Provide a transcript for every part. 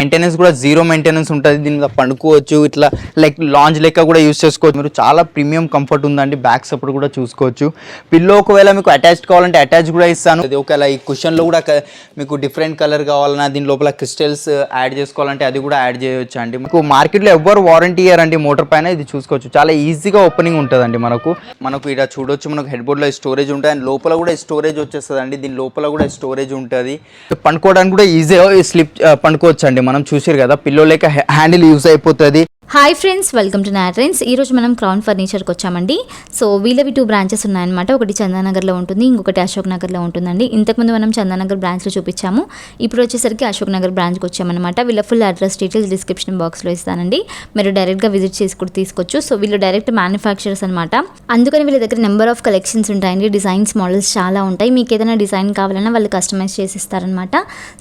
Maintenance కూడా zero maintenance ఉంటుంది. దీని మీద పండుకోవచ్చు, ఇట్లా లైక్ లాంజ్ లెక్క కూడా యూస్ చేసుకోవచ్చు. మీరు చాలా ప్రీమియం కంఫర్ట్ ఉందండి. బ్యాక్ సపోర్ట్ కూడా చూసుకోవచ్చు. పిల్లో ఒకవేళ మీకు అటాచ్ కావాలంటే అటాచ్ కూడా ఇస్తాను. అది ఒకవేళ ఈ కుషన్లో కూడా మీకు డిఫరెంట్ కలర్ కావాలన్నా, దీని లోపల క్రిస్టల్స్ యాడ్ చేసుకోవాలంటే అది కూడా యాడ్ చేయొచ్చు అండి. మీకు మార్కెట్లో ఎవ్వరు వారంటీ ఇయ్యారండి మోటార్ పైన. ఇది చూసుకోవచ్చు, చాలా ఈజీగా ఓపెనింగ్ ఉంటుందండి. మనకు ఇక్కడ చూడొచ్చు, మనకు హెడ్ బోర్డ్లో స్టోరేజ్ ఉంటుంది అండ్ లోపల కూడా స్టోరేజ్ వచ్చేస్తుంది అండి. దీని లోపల కూడా స్టోరేజ్ ఉంటుంది. పండుకోవడానికి కూడా ఈజీగా స్లిప్ పండుకోవచ్చు అండి. మనం చూసారు కదా, పిల్లో లేక హ్యాండిల్ యూజ్ అయిపోతుంది. హాయ్ ఫ్రెండ్స్, వెల్కమ్ టు నాట్రెన్స్. ఈరోజు మనం క్రౌన్ ఫర్నిచర్కి వచ్చామండి. సో వీళ్ళవి 2 బ్రాంచెస్ ఉన్నాయన్నమాట. ఒకటి చందానగర్లో ఉంటుంది, ఇంకొకటి అశోక్ నగర్లో ఉంటుందండి. ఇంతకుముందు మనం చందానగర్ బ్రాంచ్లో చూపించాము. ఇప్పుడు వచ్చేసరికి అశోక్ నగర్ బ్రాంచ్కి వచ్చామన్నమాట. వీళ్ళ ఫుల్ అడ్రస్ డీటెయిల్స్ డిస్క్రిప్షన్ బాక్స్లో ఇస్తానండి. మీరు డైరెక్ట్గా విజిట్ చేసి కూడా తీసుకోవచ్చు. సో వీళ్ళు డైరెక్ట్ మ్యానుఫ్యాక్చరర్స్ అనమాట. అందుకని వీళ్ళ దగ్గర నెంబర్ ఆఫ్ కలెక్షన్స్ ఉంటాయండి. డిజైన్స్, మోడల్స్ చాలా ఉంటాయి. మీకు ఏదైనా డిజైన్ కావాలన్నా వాళ్ళు కస్టమైజ్ చేసి ఇస్తారనమాట.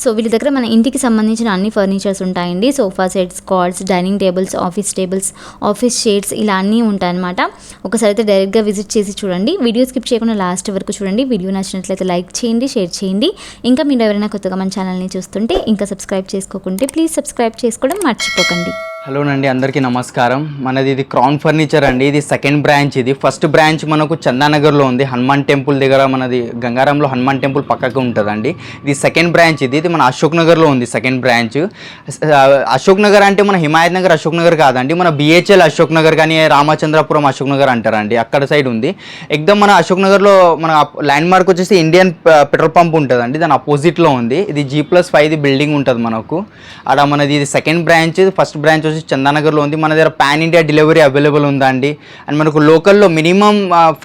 సో వీళ్ళ దగ్గర మన ఇంటికి సంబంధించిన అన్ని ఫర్నిచర్స్ ఉంటాయండి. Sofa sets, cards, dining tables, office tables, office shades ఇలా అన్నీ ఉంటాయన్నమాట. ఒకసారి అయితే డైరెక్ట్గా విజిట్ చేసి చూడండి. వీడియో స్కిప్ చేయకుండా లాస్ట్ వరకు చూడండి. వీడియో నచ్చినట్లయితే లైక్ చేయండి, షేర్ చేయండి. ఇంకా మీరు ఎవరైనా కొత్తగా మన ఛానల్ని చూస్తుంటే ఇంకా సబ్స్క్రైబ్ చేసుకోకుంటే ప్లీజ్ సబ్స్క్రైబ్ చేసుకోవడం మర్చిపోకండి. హలో అండి, అందరికీ నమస్కారం. మనది ఇది క్రౌన్ ఫర్నిచర్ అండి. ఇది సెకండ్ బ్రాంచ్. ఇది ఫస్ట్ బ్రాంచ్ మనకు చందానగర్లో ఉంది, హనుమాన్ టెంపుల్ దగ్గర. మనది గంగారంలో హనుమాన్ టెంపుల్ పక్కకు ఉంటుందండి. ఇది సెకండ్ బ్రాంచ్. ఇది మన అశోక్ నగర్లో ఉంది సెకండ్ బ్రాంచ్. అశోక్ నగర్ అంటే మన హిమాయత్ నగర్ అశోక్ నగర్ కాదండి, మన బిహెచ్ఎల్ అశోక్ నగర్ కానీ రామచంద్రపురం అశోక్ నగర్ అంటారండి, అక్కడ సైడ్ ఉంది. ఎగ్దమ్ మన అశోక్ నగర్లో మన ల్యాండ్ మార్క్ వచ్చేసి ఇండియన్ పెట్రోల్ పంప్ ఉంటుందండి, దాని అపోజిట్లో ఉంది. ఇది G+5 బిల్డింగ్ ఉంటుంది మనకు. అక్కడ మనది ఇది సెకండ్ బ్రాంచ్. ఫస్ట్ బ్రాంచ్ వచ్చి చందానగర్లో ఉంది. మన దగ్గర పాన్ ఇండియా డెలివరీ అవైలబుల్ ఉందండి. అండ్ మనకు లోకల్లో మినిమం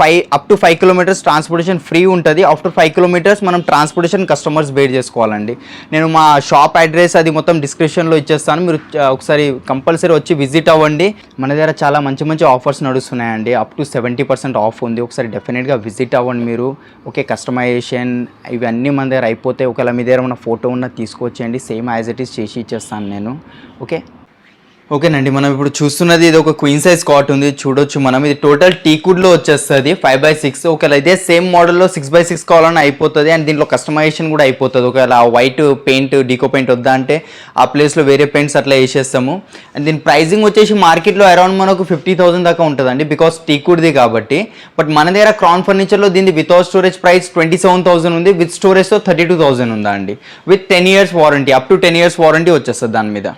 5 కిలోమీటర్స్ ట్రాన్స్పోర్టేషన్ ఫ్రీ ఉంటుంది. ఆఫ్టర్ 5 కిలోమీటర్స్ మనం ట్రాన్స్పోర్టేషన్ కస్టమర్స్ బేర్ చేసుకోవాలండి. నేను మా షాప్ అడ్రస్ అది మొత్తం డిస్క్రిప్షన్లో ఇచ్చేస్తాను. మీరు ఒకసారి కంపల్సరీ వచ్చి విజిట్ అవ్వండి. మన దగ్గర చాలా మంచి మంచి ఆఫర్స్ నడుస్తున్నాయండి. అప్ టు 70% ఆఫ్ ఉంది. ఒకసారి డెఫినెట్గా విజిట్ అవ్వండి మీరు. ఓకే, కస్టమైజేషన్ ఇవన్నీ మన దగ్గర అయిపోతే ఒకవేళ మీ దగ్గర ఉన్న ఫోటో ఉన్న తీసుకొచ్చేయండి. సేమ్ యాజ్ ఇట్ ఈస్ చేసి ఇచ్చేస్తాను నేను. ఓకేనండి, మనం ఇప్పుడు చూస్తున్నది ఇది ఒక క్వీన్ సైజ్ కాట్ ఉంది, చూడొచ్చు మనం. ఇది టోటల్ టీకుడ్లో వచ్చేస్తుంది 5x6. ఒకవేళ ఇదే సేమ్ మోడల్లో 6x6 కావాలని అయిపోతుంది. అండ్ దీంట్లో కస్టమైజేషన్ కూడా అయిపోతుంది. ఒకవేళ వైట్ పెయింట్, డీకో పెయింట్ వద్దా అంటే ఆ ప్లేస్లో వేరే పెయింట్స్ అట్లా వేసేస్తాము. అండ్ దీని ప్రైజింగ్ వచ్చేసి మార్కెట్లో అరౌండ్ మనకు 50,000 దాకా ఉంటుందండి, బికాస్ టీకుడ్ది కాబట్టి. బట్ మన దగ్గర క్రౌన్ ఫర్నిచర్లో దీన్ని వితౌట్ స్టోరేజ్ ప్రైస్ 27,000 ఉంది. విత్ స్టోరేజ్తో 32,000 ఉందా అండి. With 10 years warranty, up to 10 years warranty వచ్చేస్తుంది దాని మీద.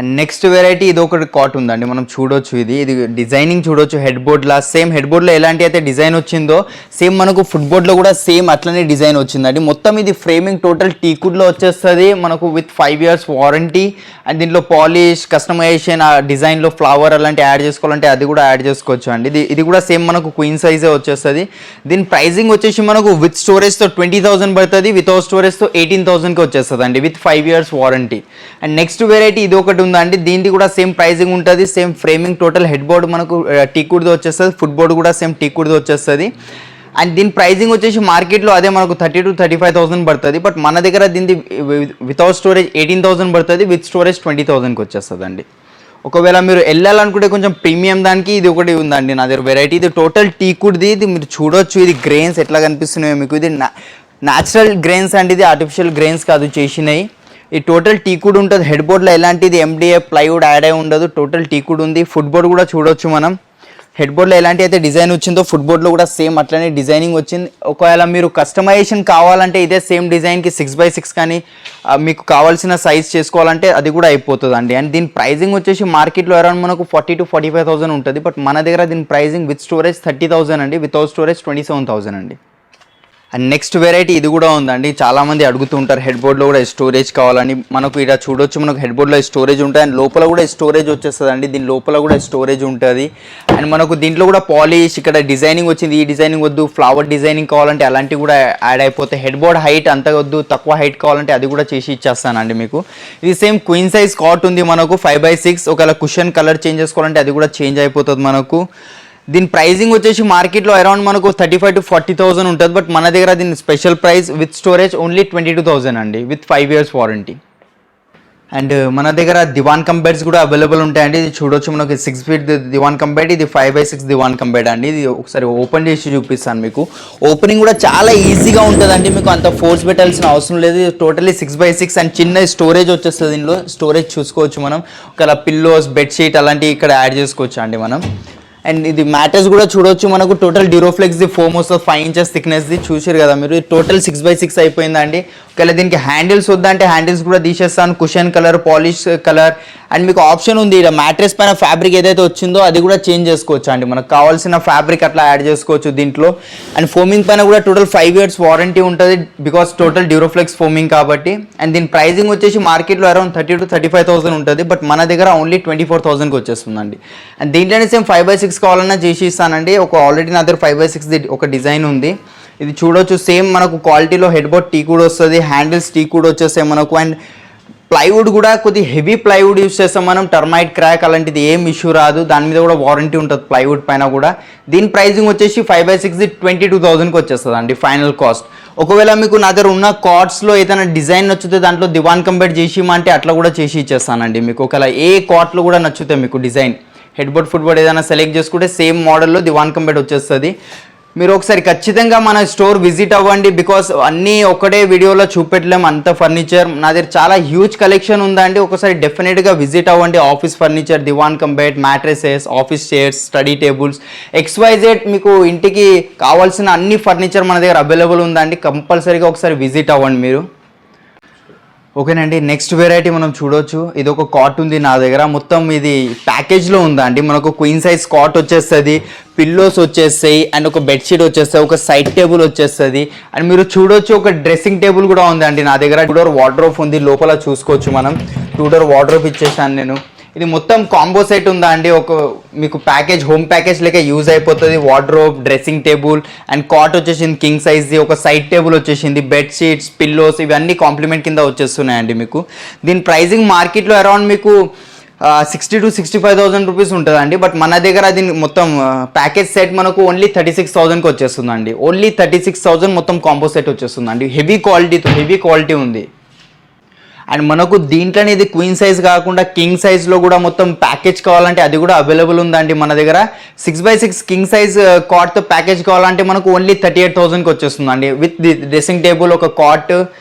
అండ్ నెక్స్ట్ వెరైటీ ఇది ఒకటి కాట్ ఉందండి, మనం చూడొచ్చు. ఇది డిజైనింగ్ చూడొచ్చు. హెడ్ బోర్డ్లా సేమ్ హెడ్ బోర్డ్లో ఎలాంటి అయితే డిజైన్ వచ్చిందో సేమ్ మనకు ఫుట్బోర్డ్లో కూడా సేమ్ అట్లనే డిజైన్ వచ్చిందండి. మొత్తం ఇది ఫ్రేమింగ్ టోటల్ టీకుడ్లో వచ్చేస్తుంది మనకు విత్ 5 years వారంటీ. అండ్ దీంట్లో పాలిష్, కస్టమైజేషన్, ఆ డిజైన్లో ఫ్లవర్ అలాంటి యాడ్ చేసుకోవాలంటే అది కూడా యాడ్ చేసుకోవచ్చు అండి. ఇది కూడా సేమ్ మనకు క్వీన్ సైజే వచ్చేస్తుంది. దీని ప్రైజింగ్ వచ్చేసి మనకు విత్ స్టోరేజ్తో 20,000 పడుతుంది. వితౌట్ స్టోరేజ్తో 18,000కి వచ్చేస్తుంది అండి, with 5 years warranty. And next variety ఇది ఒకటి ఉందండి. దీనికి కూడా సేమ్ ప్రైజింగ్ ఉంటుంది. Same framing total head board మనకు టీకుడ్ది వచ్చేస్తుంది. ఫుట్ బోర్డ్ కూడా సేమ్ టీకుడ్ది వచ్చేస్తుంది. అండ్ దీని ప్రైజింగ్ వచ్చేసి మార్కెట్లో అదే మనకు 30,000 to 35,000 పడుతుంది. బట్ మన దగ్గర దీనికి వితౌట్ స్టోరేజ్ 18,000 పడుతుంది. విత్ స్టోరేజ్ 20,000కి వచ్చేస్తుంది అండి. ఒకవేళ మీరు వెళ్ళాలనుకుంటే కొంచెం ప్రీమియం దానికి ఇది ఒకటి ఉందండి నా దగ్గర వెరైటీ. ఇది టోటల్ టీకుడ్ది. ఇది మీరు చూడొచ్చు. ఇది గ్రెయిన్స్ ఎట్లా కనిపిస్తున్నాయో మీకు. ఇది న్యాచురల్ గ్రెయిన్స్ అండి, ఇది ఆర్టిఫిషియల్ గ్రెయిన్స్ కాదు చేసినాయి. ఈ టోటల్ టీకుడ్ ఉంటుంది. హెడ్ బోర్డ్లో ఎలాంటిది MDF ప్లైవుడ్ యాడ్ అయి ఉండదు, టోటల్ టీకుడ్ ఉంది. ఫుట్ బోర్డ్ కూడా చూడొచ్చు మనం. హెడ్ బోర్డ్లో ఎలాంటి అయితే డిజైన్ వచ్చిందో ఫుట్ బోర్డ్లో కూడా సేమ్ అట్లనే డిజైనింగ్ వచ్చింది. ఒకవేళ మీరు కస్టమైజేషన్ కావాలంటే ఇదే సేమ్ డిజైన్కి 6x6 కానీ మీకు కావాల్సిన సైజ్ చేసుకోవాలంటే అది కూడా అయిపోతుందండి. అండ్ దీని ప్రైజింగ్ వచ్చేసి మార్కెట్లో అరౌండ్ మనకు 40,000 to 45,000 ఉంటుంది. బట్ మన దగ్గర దీని ప్రైజింగ్ విత్ స్టోరేజ్ 30,000 అండి, వితౌట్ స్టోరేజ్ 27,000 అండి. అండ్ నెక్స్ట్ వెరైటీ ఇది కూడా ఉందండి. చాలామంది అడుగుతూ ఉంటారు హెడ్ బోర్డ్లో కూడా స్టోరేజ్ కావాలని. మనకు ఇక్కడ చూడొచ్చు, మనకు హెడ్ బోర్డ్లో స్టోరేజ్ ఉంటుంది. అండ్ లోపల కూడా స్టోరేజ్ వచ్చేస్తుంది అండి. దీని లోపల కూడా స్టోరేజ్ ఉంటుంది. అండ్ మనకు దీంట్లో కూడా పాలిష్, ఇక్కడ డిజైనింగ్ వచ్చింది. ఈ డిజైనింగ్ వద్దు, ఫ్లవర్ డిజైనింగ్ కావాలంటే అలాంటివి కూడా యాడ్ అయిపోతాయి. హెడ్ బోర్డ్ హైట్ అంత వద్దు, తక్కువ హైట్ కావాలంటే అది కూడా చేసి ఇచ్చేస్తానండి మీకు. ఇది సేమ్ క్వీన్ సైజ్ కాట్ ఉంది మనకు 5x6. ఒకవేళ కుషన్ కలర్ చేంజ్ చేసుకోవాలంటే అది కూడా చేంజ్ అయిపోతుంది మనకు. దీని ప్రైజింగ్ వచ్చేసి మార్కెట్లో అరౌండ్ మనకు 35,000 to 40,000 ఉంటుంది. బట్ మన దగ్గర దీని special price with storage only 22,000 అండి, విత్ 5 years వారంటీ. అండ్ మన దగ్గర దివాన్ కమ్ బెడ్స్ కూడా అవైలబుల్ ఉంటాయండి. ఇది చూడొచ్చు, మనకి 6 feet దివాన్ కమ్ బెడ్, ఇది 5x6 దివాన్ కమ్ బెడ్ అండి. ఇది ఒకసారి ఓపెన్ చేసి చూపిస్తాను మీకు. ఓపెనింగ్ కూడా చాలా ఈజీగా ఉంటుందండి, మీకు అంత ఫోర్స్ పెట్టాల్సిన అవసరం లేదు. టోటలీ 6x6 అండ్ చిన్న స్టోరేజ్ వచ్చేస్తుంది. దీనిలో స్టోరేజ్ చూసుకోవచ్చు మనం. ఒకవేళ పిల్లోస్, బెడ్షీట్ అలాంటివి ఇక్కడ యాడ్ చేసుకోవచ్చు అండి మనం. అండ్ ఇది మ్యాట్రెస్ కూడా చూడొచ్చు, మనకు టోటల్ డ్యూరోఫ్లెక్స్ ది ఫోమ్ వస్తుంది, 5 inches థిక్నెస్ ది. చూసారు కదా మీరు, టోటల్ 6x6 అయిపోయిందండి. ఒకవేళ దీనికి హ్యాండిల్స్ వద్దంటే హ్యాండిల్స్ కూడా తీసేస్తాను. Cushion colour, polish colour, and మీకు ఆప్షన్ ఉంది ఇక్కడ మ్యాట్రెస్ పైన ఫ్యాబ్రిక్ ఏదైతే వచ్చిందో అది కూడా చేంజ్ చేసుకోవచ్చు అండి. మనకు కావాల్సిన ఫ్యాబ్రిక్ అట్లా యాడ్ చేసుకోవచ్చు దీంట్లో. అండ్ ఫోమింగ్ పైన కూడా టోటల్ 5 years వారంటీ ఉంటుంది, బికాస్ టోటల్ డ్యూరోఫ్లెక్స్ ఫోమింగ్ కాబట్టి. అండ్ దీని ప్రైజింగ్ వచ్చేసి మార్కెట్లో అరౌండ్ 30,000 to 35,000 ఉంటుంది, బట్ మన దగ్గర ఓన్లీ 24,000కి వచ్చేస్తుందండి. అండ్ దీంట్లోనే సేమ్ 5x6 కావాలన్నా చేసి ఇస్తానండి. ఆల్రెడీ నా దగ్గర 5x6 ఒక డిజైన్ ఉంది. ఇది చూడొచ్చు, సేమ్ మనకు క్వాలిటీలో హెడ్ బోర్డ్ టీ కూడా వస్తుంది, హ్యాండిల్స్ టీ కూడా వచ్చేస్తాయి మనకు. అండ్ ప్లైవుడ్ కూడా కొద్ది హెవీ ప్లైవుడ్ యూస్ చేస్తాం మనం, టర్మైట్ క్రాక్ అలాంటిది ఏం ఇష్యూ రాదు. దాని మీద కూడా వారంటీ ఉంటుంది ప్లైవుడ్ పైన కూడా. దీని ప్రైజింగ్ వచ్చేసి 5x6 22,000కి వచ్చేస్తుంది అండి ఫైనల్ కాస్ట్. ఒకవేళ మీకు నా దగ్గర ఉన్న కార్డ్స్లో ఏదైనా డిజైన్ నచ్చితే దాంట్లో దివాన్ కంబెడ్ చేసి అంటే అట్లా కూడా చేసి ఇచ్చేస్తానండి మీకు. ఒకవేళ ఏ కార్ట్లో కూడా నచ్చితే మీకు design head board, foot board ఏదైనా సెలెక్ట్ చేసుకుంటే సేమ్ మోడల్లో దివాన్ కంబెడ్ వచ్చేస్తుంది. మీరు ఒకసారి ఖచ్చితంగా మన స్టోర్ విజిట్ అవ్వండి, బికాస్ అన్నీ ఒకటే వీడియోలో చూపెట్టలేం అంత ఫర్నిచర్. నా దగ్గర చాలా హ్యూజ్ కలెక్షన్ ఉందండి. ఒకసారి డెఫినెట్గా విజిట్ అవ్వండి. ఆఫీస్ ఫర్నిచర్, దివాన్ cum bed, mattresses, office chairs, study tables, XYZ మీకు ఇంటికి కావాల్సిన అన్ని ఫర్నిచర్ మన దగ్గర అవైలబుల్ ఉందండి. కంపల్సరీగా ఒకసారి విజిట్ అవ్వండి మీరు. ఓకేనండి, నెక్స్ట్ వెరైటీ మనం చూడొచ్చు. ఇది ఒక కాట్ ఉంది నా దగ్గర, మొత్తం ఇది ప్యాకేజ్లో ఉందండి. మనకు క్వీన్ సైజ్ కాట్ వచ్చేస్తుంది, పిల్లోస్ వచ్చేస్తాయి, అండ్ ఒక బెడ్షీట్ వచ్చేస్తాయి, ఒక సైడ్ టేబుల్ వచ్చేస్తుంది. అండ్ మీరు చూడొచ్చు, ఒక డ్రెస్సింగ్ టేబుల్ కూడా ఉందండి నా దగ్గర. 2 door వార్డ్రోబ్ ఉంది, లోపల చూసుకోవచ్చు మనం. 2 door వార్డ్రోబ్ ఇచ్చేసాను నేను. ఇది మొత్తం కాంబో సెట్ ఉందా అండి, ఒక మీకు ప్యాకేజ్, హోమ్ ప్యాకేజ్ లెక్క యూజ్ అయిపోతుంది. Wardrobe, dressing table and cot వచ్చేసింది కింగ్ సైజ్ది, ఒక సైడ్ టేబుల్ వచ్చేసింది, బెడ్ షీట్స్, పిల్లోస్ ఇవన్నీ కాంప్లిమెంట్ కింద వచ్చేస్తున్నాయండి మీకు. దీని ప్రైజింగ్ మార్కెట్లో అరౌండ్ మీకు 60,000 to 65,000 రూపీస్ ఉంటుందండి, బట్ మన దగ్గర దీని మొత్తం ప్యాకేజ్ సెట్ మనకు ఓన్లీ 36,000కి వచ్చేస్తుందండి. ఓన్లీ 36,000 మొత్తం కాంబో సెట్ వచ్చేస్తుందండి. హెవీ క్వాలిటీ ఉంది. అండ్ మనకు దీంట్లోనే ఇది క్వీన్ సైజ్ కాకుండా కింగ్ సైజ్లో కూడా మొత్తం ప్యాకేజ్ కావాలంటే అది కూడా అవైలబుల్ ఉందండి మన దగ్గర. 6x6 కింగ్ సైజ్ కాట్తో ప్యాకేజ్ కావాలంటే మనకు ఓన్లీ 38,000కి వచ్చేస్తుందండి. విత్ ది డ్రెస్సింగ్ టేబుల్, ఒక కాట్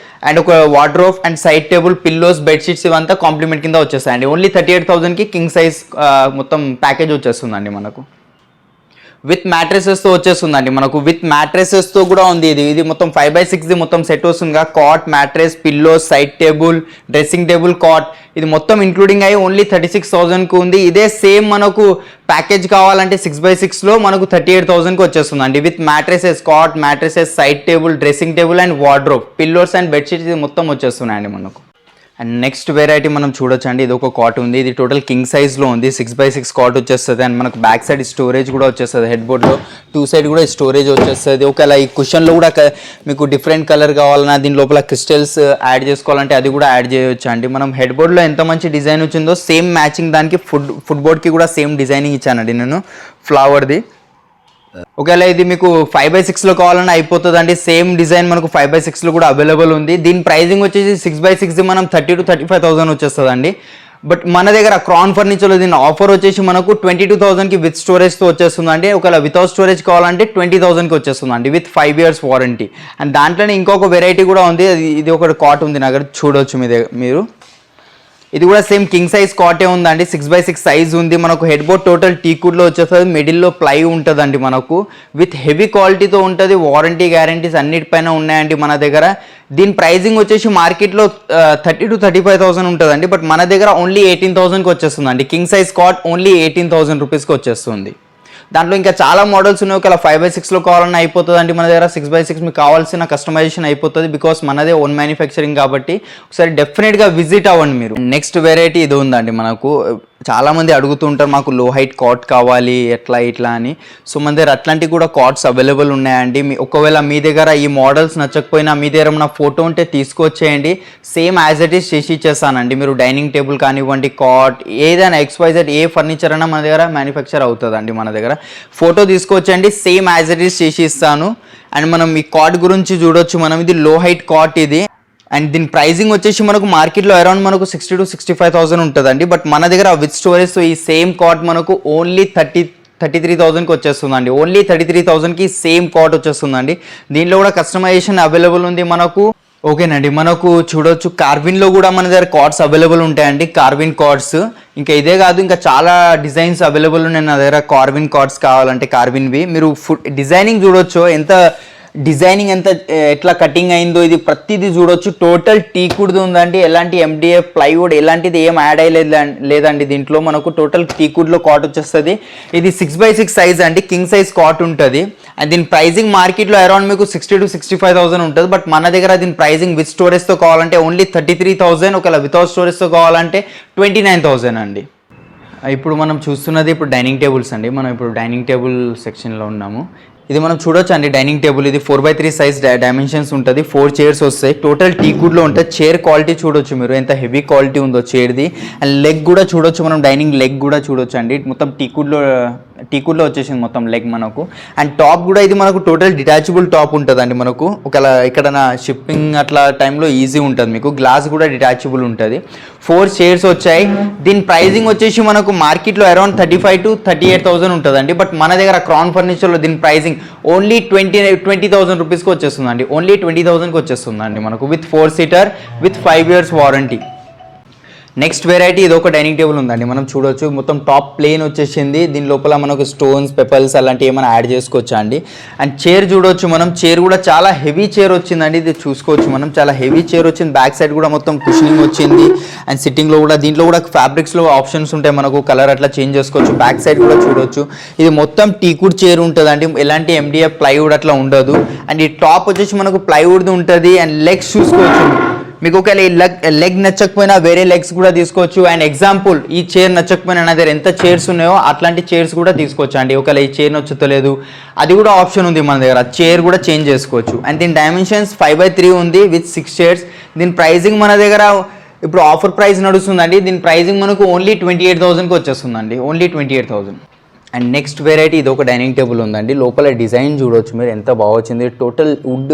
అండ్ ఒక wardrobe and side table, pillows, bedsheets ఇవంతా కాంప్లిమెంట్ కింద వచ్చేస్తాయండి. ఓన్లీ 38,000కి కింగ్ సైజ్ మొత్తం ప్యాకేజ్ వచ్చేస్తుందండి మనకు. విత్ మ్యాట్రెసెస్తో వచ్చేస్తుందండి మనకు. విత్ మ్యాట్రెసెస్తో కూడా ఉంది. ఇది మొత్తం 5x6 మొత్తం సెట్ వస్తుందిగా. Cot, mattress, pillows, side table, dressing table, cot, ఇది మొత్తం ఇంక్లూడింగ్ అయ్యి ఓన్లీ 36,000కి ఉంది. ఇదే సేమ్ మనకు ప్యాకేజ్ కావాలంటే 6x6లో మనకు 38,000కి వచ్చేస్తుందండి. With mattresses, cot, mattresses, side table, dressing table and wardrobe, pillows and bedsheets ఇది మొత్తం వచ్చేస్తున్నాయండి మనకు. అండ్ నెక్స్ట్ వెరైటీ మనం చూడొచ్చండి. ఇది ఒక కాట్ ఉంది, ఇది టోటల్ కింగ్ సైజ్లో ఉంది. 6x6 కాట్ వచ్చేస్తుంది. అండ్ మనకు బ్యాక్ సైడ్ స్టోరేజ్ కూడా వచ్చేస్తుంది. హెడ్ బోర్డ్లో 2 సైడ్ కూడా స్టోరేజ్ వచ్చేస్తుంది. ఒకవేళ ఈ కుషన్లో కూడా మీకు డిఫరెంట్ కలర్ కావాలన్నా, దీని లోపల క్రిస్టల్స్ యాడ్ చేసుకోవాలంటే అది కూడా యాడ్ చేయొచ్చు అండి. మనం హెడ్ బోర్డ్లో ఎంత మంచి డిజైన్ వచ్చిందో సేమ్ మ్యాచింగ్ దానికి ఫుట్ బోర్డ్కి కూడా సేమ్ డిజైనింగ్ ఇచ్చానండి నేను, ఫ్లవర్ది. ఒకవేళ ఇది మీకు 5x6లో కావాలన్నా అయిపోతుందండి. సేమ్ డిజైన్ మనకు 5x6లో కూడా అవైలబుల్ ఉంది. దీని ప్రైజింగ్ వచ్చేసి 6x6 మనం 30,000 to 35,000 వచ్చేస్తుందండి. బట్ మన దగ్గర క్రాన్ ఫర్నిచర్లో దీని ఆఫర్ వచ్చేసి మనకు 22,000కి విత్ స్టోరేజ్తో వచ్చేస్తుందండి. ఒకవేళ వితౌట్ స్టోరేజ్ కావాలంటే 20,000కి వచ్చేస్తుందండి విత్ 5 years వారంటీ. అండ్ దాంట్లోనే ఇంకొక వెరైటీ కూడా ఉంది. ఇది ఒక కాట్ ఉంది నా దగ్గర, చూడవచ్చు మీరు. ఇది కూడా సేమ్ కింగ్ సైజ్ కాటే ఉందండి. 6x6 సైజ్ ఉంది. మనకు హెడ్ బోర్డ్ టోటల్ టీకుడ్లో వచ్చేస్తుంది. మిడిల్లో ప్లై ఉంటుందండి మనకు. విత్ హెవీ క్వాలిటీతో ఉంటుంది. వారంటీ, గ్యారంటీస్ అన్నిటిపైన ఉన్నాయండి మన దగ్గర. దీని ప్రైజింగ్ వచ్చేసి మార్కెట్లో 30,000 to 35,000 ఉంటుందండి, బట్ మన దగ్గర ఓన్లీ 18,000కి వచ్చేస్తుందండి. కింగ్ సైజ్ కాట్ ఓన్లీ 18,000 రూపీస్కి వచ్చేస్తుంది. దాంట్లో ఇంకా చాలా మోడల్స్ ఉన్నాయి. ఒకవేళ 5x6లో కావాలన్నా అయిపోతుందండి మన దగ్గర. 6x6 మీకు కావాల్సిన కస్టమైజేషన్ అయిపోతుంది, బికాస్ మనదే ఓన్ మ్యానుఫ్యాక్చరింగ్ కాబట్టి. ఒకసారి డెఫినెట్గా విజిట్ అవ్వండి మీరు. నెక్స్ట్ వెరైటీ ఇది ఉందండి మనకు. చాలామంది అడుగుతుంటారు మాకు లో హైట్ కాట్ కావాలి ఎట్లా ఇట్లా అని. సో మన దగ్గర అట్లాంటివి కూడా కాట్స్ అవైలబుల్ ఉన్నాయండి. ఒకవేళ మీ దగ్గర ఈ మోడల్స్ నచ్చకపోయినా మీ దగ్గర మన ఫోటో ఉంటే తీసుకొచ్చేయండి. సేమ్ యాజ్ ఇట్ ఈస్ చేసి ఇచ్చేస్తానండి. మీరు డైనింగ్ టేబుల్ కానివ్వండి, కాట్, ఏదైనా XYZ ఏ ఫర్నిచర్ అయినా మన దగ్గర మ్యానుఫ్యాక్చర్ అవుతుందండి మన దగ్గర. ఫోటో తీసుకొచ్చండి, సేమ్ యాజ్ ఇట్ ఈస్ చేసి ఇస్తాను. అండ్ మనం ఈ కాట్ గురించి చూడొచ్చు మనం. ఇది లో హైట్ కాట్ ఇది. అండ్ దీని ప్రైజింగ్ వచ్చేసి మనకు మార్కెట్లో అరౌండ్ మనకు 60 to 65,000 ఉంటుందండి. బట్ మన దగ్గర విత్ స్టోరేజ్ ఈ సేమ్ కాట్ మనకు ఓన్లీ 33,000కి వచ్చేస్తుందండి. ఓన్లీ 33,000కి సేమ్ కాట్ వచ్చేస్తుందండి. దీనిలో కూడా కస్టమైజేషన్ అవైలబుల్ ఉంది మనకు. ఓకేనండి, మనకు చూడొచ్చు కార్విన్లో కూడా మన దగ్గర కార్డ్స్ అవైలబుల్ ఉంటాయండి. కార్విన్ కార్డ్స్ ఇంకా ఇదే కాదు, ఇంకా చాలా డిజైన్స్ అవైలబుల్ ఉన్నాయి నా దగ్గర. కార్విన్ కార్డ్స్ కావాలంటే కార్విన్వి మీరు డిజైనింగ్ చూడొచ్చు, డిజైనింగ్ ఎంత ఎట్లా కటింగ్ అయిందో ఇది ప్రతిదీ చూడొచ్చు. టోటల్ టీకుడ్ది ఉందండి, ఎలాంటి ఎండిఎఫ్ ప్లైవుడ్ ఎలాంటిది ఏం యాడ్ అయ్యలేదు లేదండి. దీంట్లో మనకు టోటల్ టీకుడ్లో కాట్ వచ్చేస్తుంది. ఇది 6x6 సైజ్ అండి, కింగ్ సైజ్ కాట్ ఉంటుంది. అండ్ దీని ప్రైజింగ్ మార్కెట్లో అరౌండ్ మీకు 60 to 65,000 ఉంటుంది. బట్ మన దగ్గర దీని ప్రైజింగ్ విత్ స్టోరేజ్తో కావాలంటే ఓన్లీ 33,000, ఒకవేళ వితౌట్ స్టోరేజ్తో కావాలంటే 29,000 అండి. ఇప్పుడు మనం చూస్తున్నది ఇప్పుడు డైనింగ్ టేబుల్స్ అండి. మనం ఇప్పుడు డైనింగ్ టేబుల్ సెక్షన్లో ఉన్నాము. ఇది మనం చూడొచ్చు అండి డైనింగ్ టేబుల్. ఇది 4x3 సైజ్ డైమెన్షన్స్ ఉంటుంది. 4 చైర్స్ వస్తాయి. టోటల్ టీకుడ్లో ఉంటుంది. చైర్ క్వాలిటీ చూడొచ్చు మీరు ఎంత హెవీ క్వాలిటీ ఉందో చైర్ది. అండ్ లెగ్ కూడా చూడొచ్చు, మనం డైనింగ్ లెగ్ కూడా చూడొచ్చు అండి. మొత్తం టీకుడ్లో వచ్చేసింది మొత్తం లెగ్ మనకు. అండ్ టాప్ కూడా ఇది మనకు టోటల్ డిటాచబుల్ టాప్ ఉంటుందండి మనకు. ఒకవేళ ఎక్కడైనా షిప్పింగ్ అట్లా టైంలో ఈజీ ఉంటుంది మీకు. గ్లాస్ కూడా డిటాచబుల్ ఉంటుంది. 4 చైర్స్ వచ్చాయి. దీని ప్రైజింగ్ వచ్చేసి మనకు మార్కెట్లో అరౌండ్ 35 to 38,000 ఉంటుందండి. బట్ మన దగ్గర క్రౌన్ ఫర్నిచర్లో దీని ప్రైజింగ్ ఓన్లీ 20,000 రూపీస్కి వచ్చేస్తుందండి. ఓన్లీ 20,000కి వచ్చేస్తుందండి మనకు with 4 seater with 5 years warranty. Next variety ఇది ఒక డైనింగ్ టేబుల్ ఉందండి. మనం చూడొచ్చు మొత్తం టాప్ ప్లేన్ వచ్చేసింది. దీని లోపల మనకు స్టోన్స్ పెపల్స్ అలాంటివి ఏమైనా యాడ్ చేసుకోవచ్చా అండి. అండ్ చైర్ చూడొచ్చు మనం, చైర్ కూడా చాలా హెవీ చైర్ వచ్చిందండి. ఇది చూసుకోవచ్చు మనం, చాలా హెవీ చైర్ వచ్చింది. బ్యాక్ సైడ్ కూడా మొత్తం కుషనింగ్ వచ్చింది. అండ్ సిట్టింగ్లో కూడా దీంట్లో కూడా ఫ్యాబ్రిక్స్లో ఆప్షన్స్ ఉంటాయి మనకు, కలర్ అట్లా చేంజ్ చేసుకోవచ్చు. బ్యాక్ సైడ్ కూడా చూడొచ్చు. ఇది మొత్తం టీకుడ్ చైర్ ఉంటుందండి, ఎలాంటి ఎండిఎఫ్ ప్లైవుడ్ అట్లా ఉండదు. అండ్ ఈ టాప్ వచ్చేసి మనకు ప్లైవుడ్ది ఉంటుంది. అండ్ లెగ్స్ చూసుకోవచ్చు మీకు. ఒకవేళ ఈ లెగ్ నచ్చకపోయినా వేరే లెగ్స్ కూడా తీసుకోవచ్చు. అండ్ ఎగ్జాంపుల్ ఈ చైర్ నచ్చకపోయినా నా దగ్గర ఎంత చైర్స్ ఉన్నాయో అట్లాంటి చైర్స్ కూడా తీసుకోవచ్చు అండి. ఒకవేళ ఈ చైర్ నచ్చుతలేదు అది కూడా ఆప్షన్ ఉంది మన దగ్గర, చైర్ కూడా చేంజ్ చేసుకోవచ్చు. అండ్ దీని డైమెన్షన్స్ 5x3 ఉంది విత్ 6 చైర్స్. దీని ప్రైజింగ్ మన దగ్గర ఇప్పుడు ఆఫర్ ప్రైస్ నడుస్తుందండి. దీని ప్రైజింగ్ మనకు ఓన్లీ 28,000కి వచ్చేస్తుందండి. ఓన్లీ 28,000. అండ్ నెక్స్ట్ వెరైటీ ఇది ఒక డైనింగ్ టేబుల్ ఉందండి. లోపల డిజైన్ చూడవచ్చు మీరు ఎంత బాగా వచ్చింది. టోటల్ వుడ్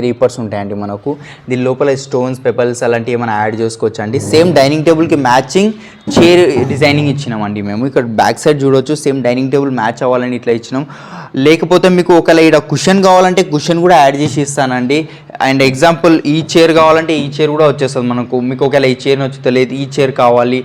రీపర్స్ ఉంటాయండి మనకు. దీని లోపల స్టోన్స్ పెపల్స్ అలాంటివి ఏమైనా యాడ్ చేసుకోవచ్చు అండి. సేమ్ డైనింగ్ టేబుల్కి మ్యాచింగ్ చైర్ డిజైనింగ్ ఇచ్చినామండి మేము. ఇక్కడ బ్యాక్ సైడ్ చూడవచ్చు, సేమ్ డైనింగ్ టేబుల్ మ్యాచ్ అవ్వాలని ఇట్లా ఇచ్చినాం. లేకపోతే మీకు ఒకవేళ ఇక్కడ కుషన్ కావాలంటే కుషన్ కూడా యాడ్ చేసి ఇస్తానండి. అండ్ ఎగ్జాంపుల్ ఈ చైర్ కావాలంటే ఈ చైర్ కూడా వచ్చేస్తుంది మనకు. మీకు ఒకవేళ ఈ చైర్ నచ్చుతలేదు, ఈ చైర్ కావాలి,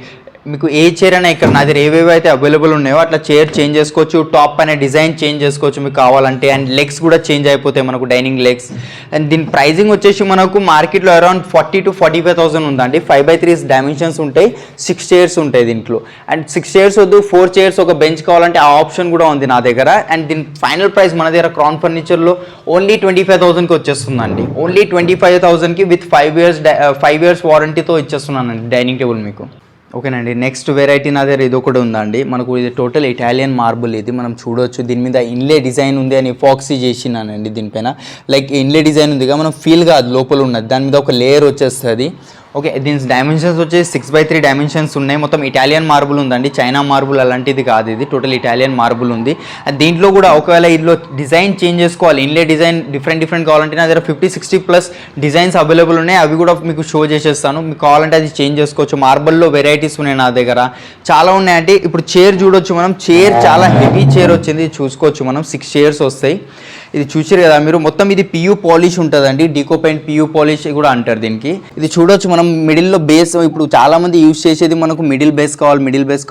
మీకు ఏ చైర్ అయినా ఇక్కడ నా దగ్గర ఏవేవి అయితే అవైలబుల్ ఉన్నాయో అట్లా చైర్ చేంజ్ చేసుకోవచ్చు. టాప్ పైన డిజైన్ చేంజ్ చేసుకోవచ్చు మీకు కావాలంటే. అండ్ లెగ్స్ కూడా చేంజ్ అయిపోతాయి మనకు, డైనింగ్ లెగ్స్. అండ్ దీని ప్రైజింగ్ వచ్చేసి మనకు మార్కెట్లో అరౌండ్ 40 to 45,000 ఉందండి. 5x3 డైమెన్షన్స్ ఉంటాయి. 6 చైర్స్ ఉంటాయి దీంట్లో. అండ్ 6 చైర్స్ వద్దు, 4 చైర్స్ ఒక బెంచ్ కావాలంటే ఆ ఆప్షన్ కూడా ఉంది నా దగ్గర. అండ్ దీని ఫైనల్ ప్రైస్ మన దగ్గర క్రౌన్ ఫర్నిచర్లో ఓన్లీ 25,000కి వచ్చేస్తుందండి. ఓన్లీ 25,000కి విత్ 5 years వారంటీతో ఇచ్చేస్తున్నానండి డైనింగ్ టేబుల్ మీకు. ఓకేనండి, నెక్స్ట్ వెరైటీ నా దగ్గర ఇది ఒకటి ఉందండి మనకు. ఇది టోటల్ ఇటాలియన్ మార్బుల్. ఇది మనం చూడవచ్చు. దీని మీద ఇన్లే డిజైన్ ఉంది అని ఫాక్సీ చేసినానండి. దీనిపైన లైక్ ఇన్లే డిజైన్ ఉందిగా, మనం ఫీల్ కాదు లోపల ఉన్నది. దాని మీద ఒక లేయర్ వచ్చేస్తుంది. ఓకే, దీని డైమెన్షన్స్ వచ్చేసి 6x3 డైమెన్షన్స్ ఉన్నాయి. మొత్తం ఇటాలియన్ మార్బుల్ ఉందండి, చైనా మార్బుల్ అలాంటిది కాదు. ఇది టోటల్ ఇటాలియన్ మార్బుల్ ఉంది. దీంట్లో కూడా ఒకవేళ ఇందులో డిజైన్ చేంజ్ చేసుకోవాలి, ఇన్లే డిజైన్ డిఫరెంట్ కావాలంటే నా దగ్గర 50-60+ డిజైన్స్ అవైలబుల్ ఉన్నాయి. అవి కూడా మీకు షో చేసేస్తాను. మీకు కావాలంటే అది చేంజ్ చేసుకోవచ్చు. మార్బల్లో వెరైటీస్ ఉన్నాయి నా దగ్గర, చాలా ఉన్నాయండి. ఇప్పుడు చైర్ చూడొచ్చు మనం. చైర్ చాలా హెవీ చైర్ వచ్చింది, చూసుకోవచ్చు మనం. 6 చైర్స్ వస్తాయి. ఇది చూసారు కదా మీరు. మొత్తం ఇది పియూ పాలిష్ ఉంటుందండి. డీకో పెయింట్ పియూ పాలిష్ కూడా అంటారు దీనికి. ఇది చూడొచ్చు మనం. మిడిల్లో బేస్ ఇప్పుడు చాలా మంది యూజ్ చేసేది మనకు మిడిల్ బేస్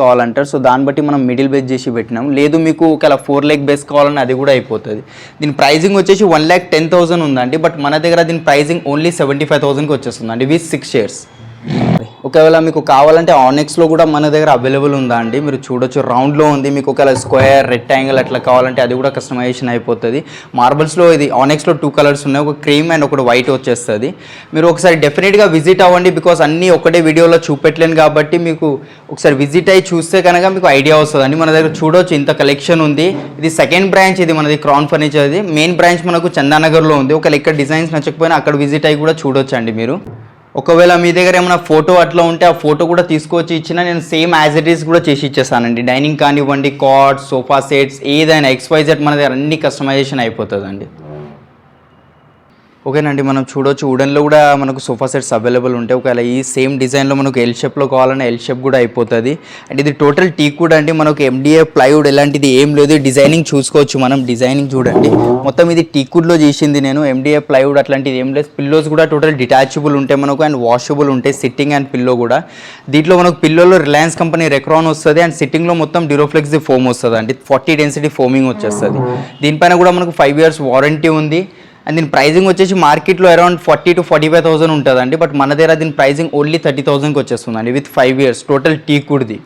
కావాలంటారు. సో దాన్ని బట్టి మనం మిడిల్ బేస్ చేసి పెట్టినాం. లేదు మీకు ఒకవేళ 4 leg బేస్ కావాలని అది కూడా అయిపోతుంది. దీని ప్రైజింగ్ వచ్చేసి 1,10,000 ఉందండి. బట్ మన దగ్గర దీని ప్రైజింగ్ ఓన్లీ 75,000కి వచ్చేస్తుందండి విత్ 6 chairs. ఒకవేళ మీకు కావాలంటే ఆనెక్స్లో కూడా మన దగ్గర అవైలబుల్ ఉందా అండి. మీరు చూడొచ్చు, రౌండ్లో ఉంది. మీకు ఒకవేళ స్క్వేర్, రెక్టాంగిల్ అట్లా కావాలంటే అది కూడా కస్టమైజేషన్ అయిపోతుంది. మార్బల్స్లో ఇది ఆనెక్స్లో 2 కలర్స్ ఉన్నాయి, ఒక క్రీమ్ అండ్ ఒకటి వైట్ వచ్చేస్తుంది. మీరు ఒకసారి డెఫినెట్గా విజిట్ అవ్వండి. బికాస్ అన్నీ ఒకటే వీడియోలో చూపెట్టలేను కాబట్టి మీకు ఒకసారి విజిట్ అయ్యి చూస్తే కనుక మీకు ఐడియా వస్తుందండి. మన దగ్గర చూడొచ్చు ఇంత కలెక్షన్ ఉంది. ఇది సెకండ్ బ్రాంచ్, ఇది మనది క్రౌన్ ఫర్నిచర్. ఇది మెయిన్ బ్రాంచ్ మనకు చందానగర్లో ఉంది. ఒకవేళ ఇక్కడ డిజైన్స్ నచ్చకపోయినా అక్కడ విజిట్ అయ్యి కూడా చూడొచ్చు అండి మీరు. ఒకవేళ మీ దగ్గర ఏమైనా ఫోటో అట్లా ఉంటే ఆ ఫోటో కూడా తీసుకొచ్చి ఇచ్చినా నేను సేమ్ యాజ్ ఇట్ ఈస్ కూడా చేసి ఇచ్చేస్తానండి. డైనింగ్ కానివ్వండి, కార్డ్, సోఫా సెట్స్, ఏదైనా XYZ మన దగ్గర అన్ని కస్టమైజేషన్ అయిపోతుందండి. ఓకేనండి, మనం చూడొచ్చు వుడెన్లో కూడా మనకు సోఫా సెట్స్ అవైలబుల్ ఉంటాయి. ఒకవేళ ఈ సేమ్ డిజైన్లో మనకు ఎల్ షేప్లో కావాలన్నా ఎల్ షేప్ కూడా అయిపోతుంది. అండ్ ఇది టోటల్ టీక్వుడ్ అండి, మనకు ఎండిఏ ప్లైవుడ్ ఎలాంటిది ఏం లేదు. డిజైనింగ్ చూసుకోవచ్చు మనం, డిజైనింగ్ చూడండి మొత్తం ఇది టీక్వుడ్లో చేసింది నేను. ఎండిఏ ప్లైవుడ్ అట్లాంటిది ఏం లేదు. పిల్లోస్ కూడా టోటల్ డిటాచబుల్ ఉంటాయి మనకు అండ్ వాషబుల్ ఉంటాయి, సిట్టింగ్ అండ్ పిల్లో కూడా. దీంట్లో మనకు పిల్లోలో రిలయన్స్ కంపెనీ రెక్రాన్ వస్తుంది అండ్ సిట్టింగ్లో మొత్తం డ్యూరోఫ్లెక్స్ ఫోమ్ వస్తుంది అండి. 40 డెన్సిటీ ఫోమింగ్ వచ్చేస్తుంది. దీనిపైన కూడా మనకు 5 years వారంటీ ఉంది. అండ్ దీని ప్రైజింగ్ వచ్చేసి మార్కెట్లో అరౌండ్ 40,000 to 45,000 ఉంటుందండి. బట్ మన దగ్గర దీని ప్రైజింగ్ ఓన్లీ 30,000కి వచ్చేస్తుందండి విత్ 5 years టోటల్ టీక్వుడ్ది.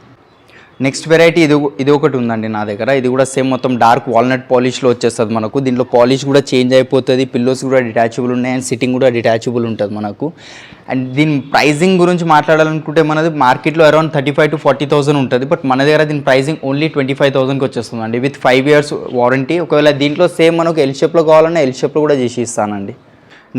నెక్స్ట్ వెరైటీ ఇది ఒకటి ఉందండి నా దగ్గర. ఇది కూడా సేమ్ మొత్తం డార్క్ వాల్నట్ పాలిష్లో వచ్చేస్తుంది మనకు. దీంట్లో పాలిష్ కూడా చేంజ్ అయిపోతుంది, పిల్లోస్ కూడా డిటాచబుల్ ఉన్నాయి అండ్ సిట్టింగ్ కూడా డిటాచబుల్ ఉంటుంది మనకు. అండ్ దీని ప్రైజింగ్ గురించి మాట్లాడాలనుకుంటే మనది మార్కెట్లో అరౌండ్ 35,000 to 40,000 ఉంటుంది. బట్ మన దగ్గర దీని ప్రైజింగ్ ఓన్లీ 25,000కి వచ్చేస్తుందండి విత్ 5 years వారంటీ. ఒకవేళ దీంట్లో సేమ్ మనకు ఎల్ షేప్లో కావాలన్నా ఎల్ షేప్లో కూడా చేసి ఇస్తానండి.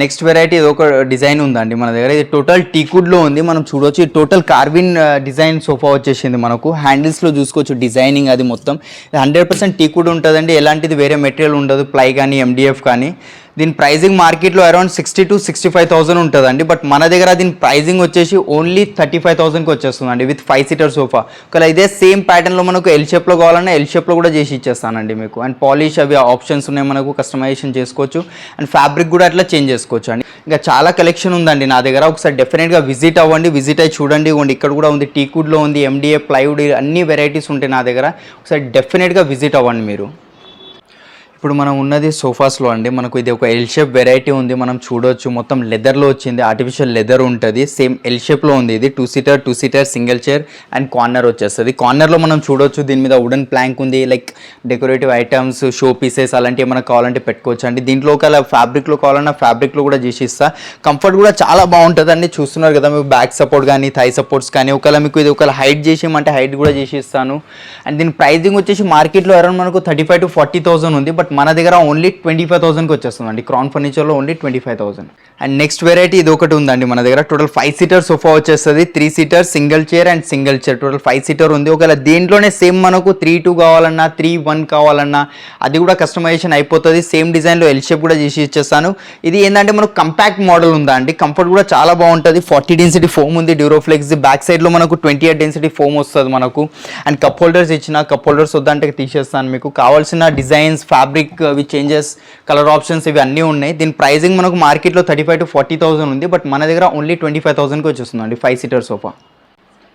నెక్స్ట్ వెరైటీ ఇది ఒక డిజైన్ ఉందండి మన దగ్గర. ఇది టోటల్ టీక్వుడ్లో ఉంది, మనం చూడవచ్చు. టోటల్ కార్విన్ డిజైన్ సోఫా వచ్చేసింది మనకు. హ్యాండిల్స్లో చూసుకోవచ్చు డిజైనింగ్ అది మొత్తం 100% టీక్వుడ్ ఉంటుందండి. ఎలాంటిది వేరే మెటీరియల్ ఉండదు, ప్లై కానీ ఎండిఎఫ్ కానీ. దీని ప్రైజింగ్ మార్కెట్లో అరౌండ్ 60,000 to 65,000 ఉంటుందండి. బట్ మన దగ్గర దీని ప్రైజింగ్ వచ్చేసి ఓన్లీ 35,000కి వచ్చేస్తుందండి విత్ 5 seater సోఫా. ఒకవేళ ఇదే సేమ్ ప్యాటర్న్లో మనకు ఎల్ షేప్లో కావాలన్నా ఎల్ షేప్లో కూడా చేసి ఇచ్చేస్తానండి మీకు. అండ్ పాలిష్ అవి ఆప్షన్స్ ఉన్నాయి మనకు, కస్టమైజేషన్ చేసుకోవచ్చు అండ్ ఫ్యాబ్రిక్ కూడా అట్లా చేంజ్ చేసుకోవచ్చు అండి. ఇంకా చాలా కలెక్షన్ ఉందండి నా దగ్గర. ఒకసారి డెఫినెట్గా విజిట్ అవ్వండి, విజిట్ అయ్యి చూడండి. ఇక్కడ కూడా ఉంది, టీక్వుడ్లో ఉంది, ఎండిఏ ప్లైవుడ్, అన్ని వెరైటీస్ ఉంటాయి నా దగ్గర. ఒకసారి డెఫినెట్గా విజిట్ అవ్వండి మీరు. ఇప్పుడు మనం ఉన్నది సోఫాస్లో అండి. మనకు ఇది ఒక ఎల్ షేప్ వెరైటీ ఉంది, మనం చూడవచ్చు. మొత్తం లెదర్లో వచ్చింది, ఆర్టిఫిషియల్ లెదర్ ఉంటుంది. సేమ్ ఎల్ షేప్లో ఉంది. ఇది 2 seater single chair and corner వచ్చేస్తుంది. కార్నర్లో మనం చూడవచ్చు దీని మీద వుడెన్ ప్లాంక్ ఉంది. Like decorative items, show pieces అలాంటివి మనకు కావాలంటే పెట్టుకోవచ్చు అండి. దీంట్లో ఒకవేళ ఫ్యాబ్రిక్లో కావాలన్నా ఫ్యాబ్రిక్లో కూడా చేసి ఇస్తా. కంఫర్ట్ కూడా చాలా బాగుంటుంది అండి. చూస్తున్నారు కదా మీకు, బ్యాక్ సపోర్ట్ కానీ థై సపోర్ట్స్ కానీ. ఒకవేళ మీకు ఇది ఒకవేళ హైట్ చేసేయమంటే హైట్ కూడా చేసి ఇస్తాను. అండ్ దీని ప్రైజింగ్ వచ్చేసి మార్కెట్లో అరౌండ్ మనకు 35,000 to 40,000 ఉంది. బట్ మన దగ్గర ఓన్లీ 25,000కి వచ్చేస్తుందండి. క్రౌన్ ఫర్నిచర్లో ఓన్లీ 25,000. అండ్ నెక్స్ట్ వెరైటీ ఇది ఒకటి ఉందండి మన దగ్గర. టోటల్ 5 seater సోఫా వచ్చేస్తుంది. 3 seater single chair and single chair, total 5 seater ఉంది. ఒకవేళ దీంట్లోనే సేమ్ మనకు 3-2 కావాలన్నా 3-1 కావాలన్నా అది కూడా కస్టమైజేషన్ అయిపోతుంది. సేమ్ డిజైన్లో ఎల్ షేప్ కూడా చేసి ఇచ్చేస్తాను. ఇది ఏంటంటే మనకు కంపాక్ట్ మోడల్ ఉందా అండి. కంఫర్ట్ కూడా చాలా బాగుంటుంది. 40 డెన్సిటీ ఫోమ్ ఉంది, డ్యూరోఫ్లెక్స్. బ్యాక్ సైడ్లో మనకు 28 డెన్సిటీ ఫోమ్ వస్తుంది మనకు. అండ్ కప్ హోల్డర్స్ ఇచ్చిన, కప్ హోల్డర్స్ వద్దంటే తీసేస్తాను. మీకు కావాల్సిన డిజైన్స్, ఫ్యాబ్రిక్ అవి చేంజెస్, కలర్ ఆప్షన్స్ ఇవి అన్నీ ఉన్నాయి. దీని ప్రైజింగ్ మనకు మార్కెట్లో 35,000 to 40,000 ఉంది. బట్ మన దగ్గర ఓన్లీ 25,000కి వచ్చేస్తుందండి 5 seater సోఫా.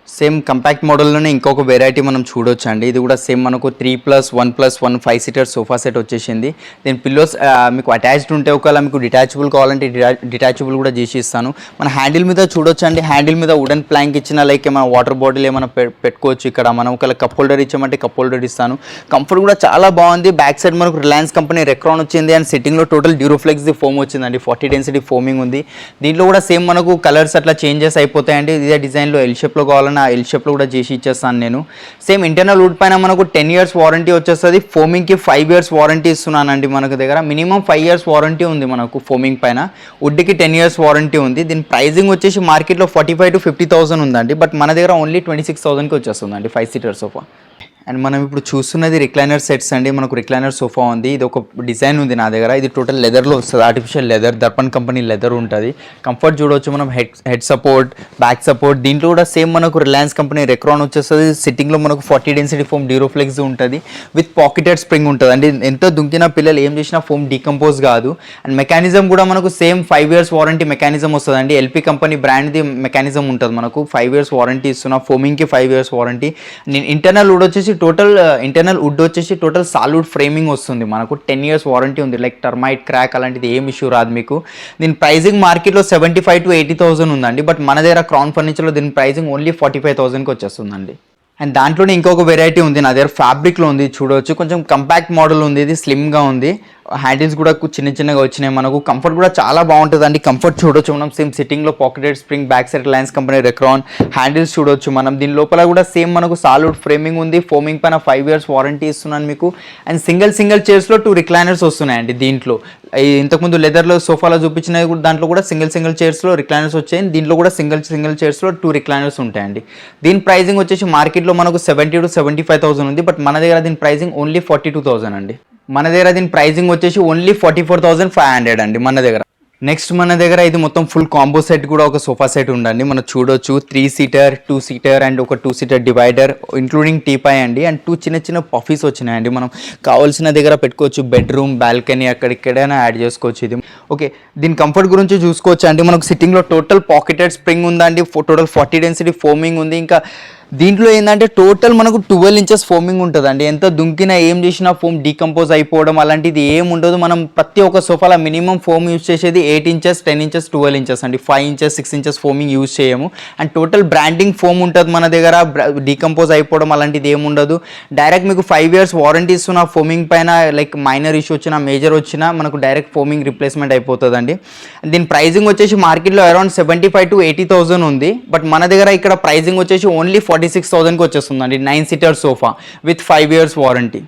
సేమ్ కంపాక్ట్ మోడల్లోనే ఇంకొక వెరైటీ మనం చూడొచ్చు అండి. ఇది కూడా సేమ్ మనకు 3+1+1 5 seater సోఫా సెట్ వచ్చేసింది. దీని పిల్లోస్ మీకు అటాచ్డ్ ఉంటే, ఒకవేళ మీకు డిటాచబుల్ కావాలంటే డిటాచబుల్ కూడా చేసి ఇస్తాను. మన హ్యాండిల్ మీద చూడొచ్చు అండి. హ్యాండిల్ మీద వుడెన్ ప్లాంక్ ఇచ్చిన, లైక్ ఏమైనా వాటర్ బాటిల్ ఏమైనా పెట్టుకోవచ్చు ఇక్కడ. మనం ఒకవేళ కప్ హోల్డర్ ఇచ్చామంటే కప్ హోల్డర్ ఇస్తాను. కంఫర్ట్ కూడా చాలా బాగుంది. బ్యాక్ సైడ్ మనకు రిలయన్స్ కంపెనీ రెక్రాన్ వచ్చింది అండ్ సిట్టింగ్లో టోటల్ డ్యూరోఫ్లెక్స్ ఫోమ్ వచ్చిందండి. 40 డెన్సిటీ ఫోమింగ్ ఉంది. దీంట్లో కూడా సేమ్ మనకు కలర్స్ అట్లా చేంజెస్ అయిపోతాయండి. ఇదే డిజైన్లో ఎల్ షేప్లో కావాలన్నా ఎల్ షేప్లో కూడా చేసి ఇచ్చేస్తాను నేను. సేమ్ ఇంటర్నల్ వుడ్ పైన మనకు 10 years వారంటీ వచ్చేస్తుంది. ఫోమింగ్కి 5 years వారంటీ ఇస్తున్నానండి. మనకు దగ్గర మినిమం 5 years వారంటీ ఉంది మనకు ఫోమింగ్ పైన. వుడ్కి 10 years వారంటీ ఉంది. దీని ప్రైజింగ్ వచ్చేసి మార్కెట్లో 45,000 to 50,000 ఉందండి. బట్ మన దగ్గర ఓన్లీ 26,000కి వచ్చేస్తుందండి 5 seater సోఫా. అండ్ మనం ఇప్పుడు చూస్తున్నది రిక్లైనర్ సెట్స్ అండి. మనకు రిక్లైనర్ సోఫా ఉంది. ఇది ఒక డిజైన్ ఉంది నా దగ్గర. ఇది టోటల్ లెదర్లో వస్తుంది, artificial leather, Darpan company leather ఉంటుంది. కంఫర్ట్ చూడవచ్చు మనం, హెడ్ సపోర్ట్, బ్యాక్ సపోర్ట్. దీంట్లో కూడా సేమ్ మనకు రిలయన్స్ కంపెనీ రెక్రాన్ వచ్చేస్తుంది. సిట్టింగ్లో మనకు 40 డెన్సిటీ ఫోమ్ డ్యూరోఫ్లెక్స్ ఉంటుంది విత్ పాకెటెడ్ స్ప్రింగ్ ఉంటుంది అండి. ఎంత దుంకినా పిల్లలు ఏం చేసినా ఫోమ్ డీకంపోజ్ కాదు. అండ్ మెకానిజం కూడా మనకు సేమ్ 5 years వారంటీ మెకానిజం వస్తుంది అండి. ఎల్పీ కంపెనీ బ్రాండ్ది మెకానిజం ఉంటుంది మనకు. 5 years వారంటీ ఇస్తున్నా. ఫోమింగ్కి 5 years వారంటీ. ఇంటర్నల్ వుడ్ వచ్చేసి టోటల్ ఇంటర్నల్ వుడ్ వచ్చేసి టోటల్ సాలిడ్ ఫ్రేమింగ్ వస్తుంది మనకు. 10 years వారంటీ ఉంది. లైక్ టర్మైట్, క్రాక్ అలాంటిది ఏం ఇష్యూ రాదు మీకు. దీని ప్రైజింగ్ మార్కెట్లో 75,000 to 80,000 ఉందండి. బట్ మన దగ్గర క్రౌన్ ఫర్నిచర్లో దీని ప్రైజింగ్ ఓన్లీ 45,000కి వచ్చేస్తుందండి. అండ్ దాంట్లోనే ఇంకొక వెరైటీ ఉంది నా దగ్గర, ఫ్యాబ్రిక్లో ఉంది. చూడవచ్చు కొంచెం కంపాక్ట్ మోడల్ ఉంది. ఇది స్లిమ్గా ఉంది. హ్యాండిల్స్ కూడా చిన్నగా వచ్చినాయి మనకు. కంఫర్ట్ కూడా చాలా బాగుంటుంది అండి. కంఫర్ట్ చూడొచ్చు మనం. సేమ్ సిట్టింగ్లో pocketed spring, back side Reliance company Recron. Handles చూడొచ్చు మనం. దీని లోపల కూడా సేమ్ మనకు సాలిడ్ ఫ్రేమింగ్ ఉంది. ఫోమింగ్ పైన 5 years వారంటీ ఇస్తున్నాను మీకు. అండ్ సింగిల్ చైర్స్లో 2 recliners వస్తున్నాయండి దీంట్లో. ఇంతకుముందు లెదర్లో సోఫాలో చూపించినవి కూడా దాంట్లో కూడా సింగిల్ చైర్స్లో రిక్లైనర్స్ వచ్చాయి. దీంట్లో కూడా సింగిల్ చైర్స్లో 2 recliners ఉంటాయండి. దీని ప్రైజింగ్ వచ్చేసి మార్కెట్లో మనకు 70,000 to 75,000 ఉంది. బట్ మన దగ్గర దీని ప్రైజింగ్ ఓన్లీ 42,000 అండి. మన దగ్గర దీని ప్రైజింగ్ వచ్చేసి ఓన్లీ 44,500 అండి మన దగ్గర. నెక్స్ట్ మన దగ్గర ఇది మొత్తం ఫుల్ కాంబో సెట్ కూడా ఒక సోఫా సెట్ ఉండండి. మనం చూడొచ్చు 3 సీటర్ 2 సీటర్ అండ్ ఒక 2 సీటర్ డివైడర్ ఇంక్లూడింగ్ టీపాయ్ అండి. అండ్ 2 చిన్న చిన్న పఫీస్ వచ్చినాయండి. మనం కావాల్సిన దగ్గర పెట్టుకోవచ్చు. బెడ్రూమ్, బాల్కనీ అక్కడిక్కడైనా యాడ్ చేసుకోవచ్చు. ఇది ఓకే. దీని కంఫర్ట్ గురించి చూసుకోవచ్చు అండి. మనకు సిట్టింగ్లో టోటల్ పాకెటెడ్ స్ప్రింగ్ ఉందండి. టోటల్ 40 డెన్సిటీ ఫోమింగ్ ఉంది. ఇంకా దీంట్లో ఏంటంటే టోటల్ మనకు 12 ఇంచెస్ ఫోమింగ్ ఉంటుందండి. ఎంత దుంకినా ఏం చేసినా ఫోమ్ డీకంపోజ్ అయిపోవడం అలాంటిది ఏం ఉండదు. మనం ప్రతి ఒక్క సోఫాలో మినిమం ఫోమ్ యూజ్ చేసేది 8 ఇంచెస్ 10 ఇంచెస్ 12 ఇంచెస్ అండి. 5 ఇంచెస్ 6 ఇంచెస్ ఫోమింగ్ యూజ్ చేయము. అండ్ టోటల్ బ్రాండింగ్ ఫోమ్ ఉంటుంది మన దగ్గర. డీకంపోజ్ అయిపోవడం అలాంటిది ఏం ఉండదు. డైరెక్ట్ మీకు 5 years వారంటీ ఇస్తున్న ఫోమింగ్ పైన లైక్ మైనర్ ఇష్యూ వచ్చినా మేజర్ వచ్చినా మనకు డైరెక్ట్ ఫోమింగ్ రిప్లేస్మెంట్ అయిపోతుందండి. దీని ప్రైజింగ్ వచ్చేసి మార్కెట్లో అరౌండ్ 75,000 to 80,000 ఉంది. బట్ మన దగ్గర ఇక్కడ ప్రైజింగ్ వచ్చేసి ఓన్లీ 46,000కి వచ్చేస్తుందండి. 9 seater sofa with 5 years warranty.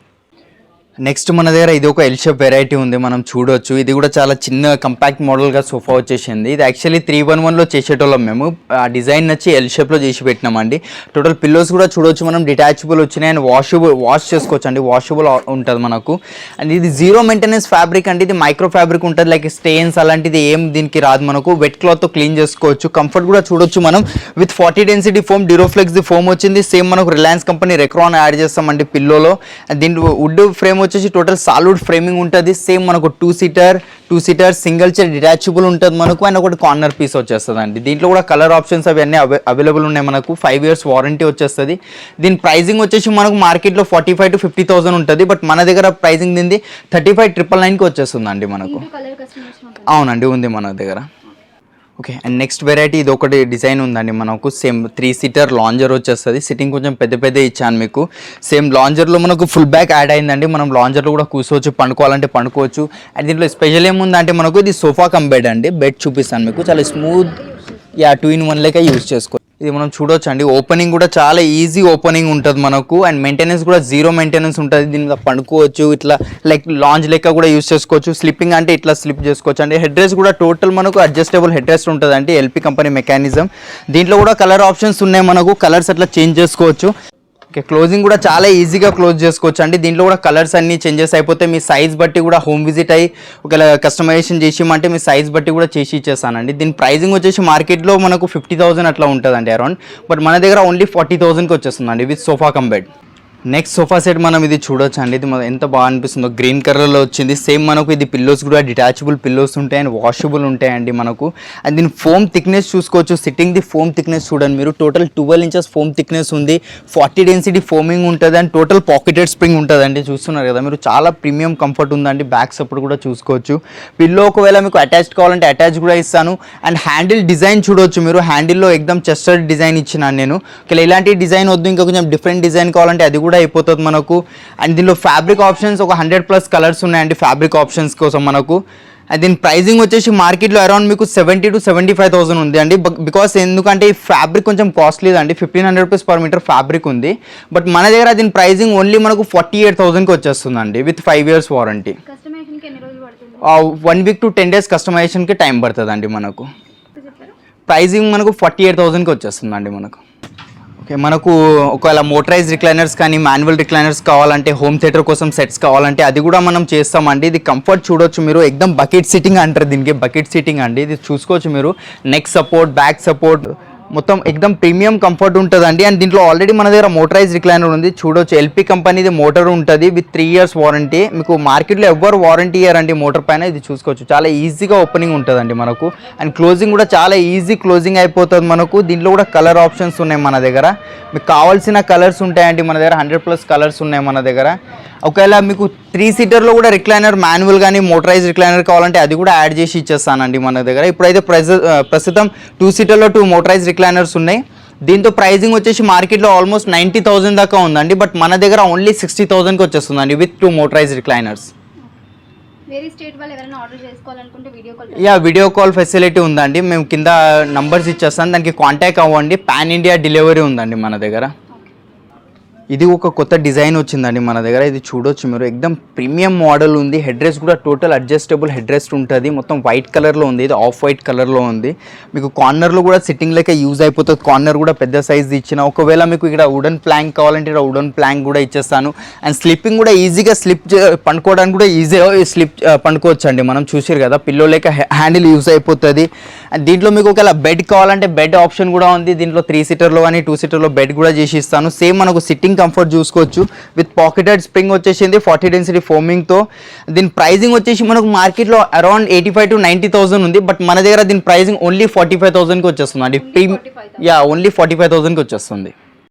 Next మన దగ్గర ఇది ఒక ఎల్ షేప్ వెరైటీ ఉంది. మనం చూడొచ్చు. ఇది కూడా చాలా చిన్న కంపాక్ట్ మోడల్గా సోఫా వచ్చేసింది. ఇది యాక్చువల్లీ 311లో చేసేటోళ్ళం మేము. ఆ డిజైన్ నచ్చి ఎల్ షేప్లో చేసి పెట్టినామండి. టోటల్ పిల్లోస్ కూడా చూడొచ్చు మనం. డిటాచబుల్ వచ్చినాయి అండ్ వాష్ చేసుకోవచ్చు అండి. వాషబుల్ ఉంటుంది మనకు. అండ్ ఇది జీరో మెయింటెనెన్స్ ఫ్యాబ్రిక్ అండి. ఇది మైక్రో ఫ్యాబ్రిక్ ఉంటుంది. లైక్ స్టెయిన్స్ అలాంటిది ఏం దీనికి రాదు మనకు. వెట్ క్లాత్తో క్లీన్ చేసుకోవచ్చు. కంఫర్ట్ కూడా చూడొచ్చు మనం. With 40 density foam, Duroflex the foam వచ్చింది. సేమ్ మనకు రిలయన్స్ కంపెనీ రెక్రాన్ యాడ్ చేస్తామండి పిల్లోలో. దీని వుడ్ ఫ్రేమ్ వచ్చేసి టోటల్ సాలిడ్ ఫ్రేమింగ్ ఉంటుంది. సేమ్ మనకు 2 సీటర్ సింగిల్ చైర్ డిటాచబుల్ ఉంటుంది మనకు. అండ్ ఒకటి కార్నర్ పీస్ వచ్చేస్తుంది అండి. దీంట్లో కూడా కలర్ ఆప్షన్స్ అవన్నీ అవైలబుల్ ఉన్నాయి మనకు. 5 years వారంటీ వచ్చేస్తుంది. దీని ప్రైజింగ్ వచ్చేసి మనకు మార్కెట్లో 45,000 to 50,000 ఉంటుంది. బట్ మన దగ్గర ప్రైజింగ్ దీనిది 35,999కి వచ్చేస్తుంది అండి మనకు. అవునండి, ఉంది మన దగ్గర. ఓకే. అండ్ నెక్స్ట్ వెరైటీ ఇది ఒకటి డిజైన్ ఉందండి మనకు. సేమ్ 3 సీటర్ లాంజర్ వచ్చేస్తుంది. సిట్టింగ్ కొంచెం పెద్ద ఇచ్చాను మీకు. సేమ్ లాంజర్లో మనకు ఫుల్ బ్యాక్ యాడ్ అయిందండి. మనం లాంజర్లో కూడా కూర్చోవచ్చు, పండుకోవాలంటే పండుకోవచ్చు. అండ్ దీంట్లో స్పెషల్ ఏముందంటే మనకు ఇది సోఫా కమ్ బెడ్ అండి. బెడ్ చూపిస్తాను మీకు. చాలా స్మూత్ 2-in-1 లెక్క యూజ్ చేసుకోవచ్చు. ఇది మనం చూడొచ్చు అండి. ఓపెనింగ్ కూడా చాలా ఈజీ ఓపెనింగ్ ఉంటుంది మనకు. అండ్ మెయింటెనెన్స్ కూడా జీరో మెయింటెనెన్స్ ఉంటుంది. దీని మీద పండుకోవచ్చు. ఇట్లా లైక్ లాంజ్ లెక్క కూడా యూజ్ చేసుకోవచ్చు. స్లిప్పింగ్ అంటే ఇట్లా స్లిప్ చేసుకోవచ్చు అండి. హెడ్ రెస్ట్ కూడా టోటల్ మనకు అడ్జస్టబుల్ హెడ్ రెస్ట్ ఉంటుంది అండి. LP company mechanism. దీంట్లో కూడా కలర్ ఆప్షన్స్ ఉన్నాయి మనకు. కలర్స్ అట్లా చేంజ్ చేసుకోవచ్చు. ఓకే. క్లోజింగ్ కూడా చాలా ఈజీగా క్లోజ్ చేసుకోవచ్చు అండి. దీంట్లో కూడా కలర్స్ అన్ని చేంజెస్ అయిపోతే మీ సైజ్ బట్టి కూడా హోమ్ విజిట్ అయ్యి ఒకవేళ కస్టమైజేషన్ చేసిమంటే మీ సైజ్ బట్టి కూడా చేసి ఇచ్చేస్తానండి. దీని ప్రైజింగ్ వచ్చేసి మార్కెట్లో మనకు 50,000 అట్లా ఉంటుందండి అరౌండ్. బట్ మన దగ్గర ఓన్లీ 40,000కి వచ్చేస్తుందండి with sofa cum bed. Next sofa set మనం ఇది చూడొచ్చు అండి. ఇది ఎంత బాగా అనిపిస్తుందో. గ్రీన్ కలర్లో వచ్చింది. సేమ్ మనకు ఇది పిల్లోస్ కూడా డిటాచబుల్ పిల్లోస్ ఉంటాయి అండ్ వాషబుల్ ఉంటాయండి మనకు. అండ్ దీని ఫోమ్ థిక్నెస్ చూసుకోవచ్చు. సిట్టింగ్ ది ఫోమ్ థిక్నెస్ చూడండి మీరు. టోటల్ 12 ఇంచెస్ ఫోమ్ థిక్నెస్ ఉంది. 40 డెన్సిటీ ఫోమింగ్ ఉంటుంది. అండ్ టోటల్ పాకెటెడ్ స్ప్రింగ్ ఉంటుందండి. చూస్తున్నారు కదా మీరు. చాలా ప్రీమియం కంఫర్ట్ ఉందండి. బ్యాక్ సపోర్ట్ కూడా చూసుకోవచ్చు. పిల్లో ఒకవేళ మీకు అటాచ్ కావాలంటే అటాచ్ కూడా ఇస్తాను. అండ్ హ్యాండిల్ డిజైన్ చూడవచ్చు మీరు. హ్యాండిల్లో ఎక్దమ్ చెస్టర్డ్ డిజైన్ ఇచ్చినాను నేను. ఒకవేళ ఇలాంటి డిజైన్ వద్దు, ఇంకా కొంచెం డిఫరెంట్ డిజైన్ కావాలంటే అది కూడా అయిపోతుంది మనకు. అండ్ దీనిలో ఫ్యాబ్రిక్ ఆప్షన్స్ ఒక 100+ కలర్స్ ఉన్నాయండి ఫ్యాబ్రిక్ ఆప్షన్స్ కోసం మనకు. అండ్ దీని ప్రైజింగ్ వచ్చేసి మార్కెట్లో అరౌండ్ మీకు 70,000 to 75,000 ఉంది అండి. బికాస్ ఎందుకంటే ఈ ఫ్యాబ్రిక్ కొంచెం కాస్ట్లీ అండి. 1,500 rupees per meter ఫ్యాబ్రిక్ ఉంది. బట్ మన దగ్గర దీని ప్రైజింగ్ ఓన్లీ మనకు 48,000కి వచ్చేస్తుందండి with 5 years warranty. 1 week to 10 days కస్టమైజేషన్కి టైం పడుతుంది అండి మనకు. ప్రైజింగ్ మనకు 48,000కి వచ్చేస్తుందండి మనకు. ఓకే. మనకు ఒకవేళ మోటరైజ్ రిక్లైనర్స్ కానీ మాన్యువల్ రిక్లైనర్స్ కావాలంటే హోమ్ థియేటర్ కోసం సెట్స్ కావాలంటే అది కూడా మనం చేస్తామండి. ఇది కంఫర్ట్ చూడొచ్చు మీరు. ఎక్దమ్ బకెట్ సీటింగ్ అంటారు దీనికి. బకెట్ సీటింగ్ అండి. ఇది చూసుకోవచ్చు మీరు. నెక్ సపోర్ట్, బ్యాక్ సపోర్ట్ మొత్తం ఎక్దమ్ ప్రీమియం కంఫర్ట్ ఉంటుందండి. అండ్ దీంట్లో ఆల్రెడీ మన దగ్గర మోటరైజ్ రిక్లైనర్ ఉంది చూడొచ్చు. ఎల్పి కంపెనీది మోటార్ ఉంటుంది విత్ 3 years వారంటీ. మీకు మార్కెట్లో ఎవ్వరు వారంటీ ఇయ్యారండి మోటార్ పైన. ఇది చూసుకోవచ్చు. చాలా ఈజీగా ఓపెనింగ్ ఉంటుందండి మనకు. అండ్ క్లోజింగ్ కూడా చాలా ఈజీ క్లోజింగ్ అయిపోతుంది మనకు. దీంట్లో కూడా కలర్ ఆప్షన్స్ ఉన్నాయి మన దగ్గర. మీకు కావాల్సిన కలర్స్ ఉంటాయండి మన దగ్గర. 100+ కలర్స్ ఉన్నాయి మన దగ్గర. ఒకవేళ మీకు 3 సీటర్లో కూడా రిక్లైనర్ మాన్యువల్ కానీ మోటరైజ్ రిక్లైనర్ కావాలంటే అది కూడా యాడ్ చేసి ఇచ్చేస్తానండి మన దగ్గర. ఇప్పుడైతే ప్రస్తుతం 2 సీటర్లో 2 మోటరైజ్ రిక్లైనర్స్ ఉన్నాయి. దీంతో ప్రైజింగ్ వచ్చేసి మార్కెట్లో ఆల్మోస్ట్ 90,000 దాకా ఉందండి. బట్ మన దగ్గర ఓన్లీ 60,000కి వచ్చేస్తుందండి with 2 motorise recliners. Video call facility ఉందండి. మేము కింద నంబర్స్ ఇచ్చేస్తాం. దానికి కాంటాక్ట్ అవ్వండి. పాన్ ఇండియా డెలివరీ ఉందండి మన దగ్గర. ఇది ఒక కొత్త డిజైన్ వచ్చిందండి మన దగ్గర. ఇది చూడొచ్చు మీరు, ఎక్దమ్ ప్రీమియం మోడల్ ఉంది. హెడ్ రెస్ట్ కూడా టోటల్ అడ్జస్టబుల్ హెడ్ రెస్ట్ ఉంటుంది. మొత్తం వైట్ కలర్లో ఉంది, ఇది ఆఫ్ వైట్ కలర్లో ఉంది. మీకు కార్నర్లో కూడా సిట్టింగ్ లెక్క యూజ్ అయిపోతుంది. కార్నర్ కూడా పెద్ద సైజ్ ఇచ్చిన. ఒకవేళ మీకు ఇక్కడ వుడెన్ ప్లాంక్ కావాలంటే ఇక్కడ వుడెన్ ప్లాంక్ కూడా ఇచ్చేస్తాను. అండ్ స్లిప్పింగ్ కూడా ఈజీగా పండుకోవడానికి కూడా ఈజీగా స్లిప్ పండుకోవచ్చు అండి. మనం చూసారు కదా, పిల్లో లెక్క హ్యాండిల్ యూజ్ అయిపోతుంది. అండ్ దీంట్లో మీకు ఒకవేళ బెడ్ కావాలంటే బెడ్ ఆప్షన్ కూడా ఉంది. దీంట్లో 3 సీటర్లో కానీ 2 సీటర్లో బెడ్ కూడా చేసి ఇస్తాను. సేమ్ మనకు సిట్టింగ్ కంఫర్ట్ చూసుకోవచ్చు. విత్ పాకెటెడ్ స్ప్రింగ్ వచ్చేసింది 40 డెన్సిటీ ఫోమింగ్తో. దీని ప్రైజింగ్ వచ్చేసి మనకు మార్కెట్లో అరౌండ్ 85,000 to 90,000 ఉంది. బట్ మన దగ్గర దీని ప్రైజింగ్ ఓన్లీ 45,000కి వచ్చేస్తుంది అండి. ఓన్లీ 45,000కి వచ్చేస్తుంది.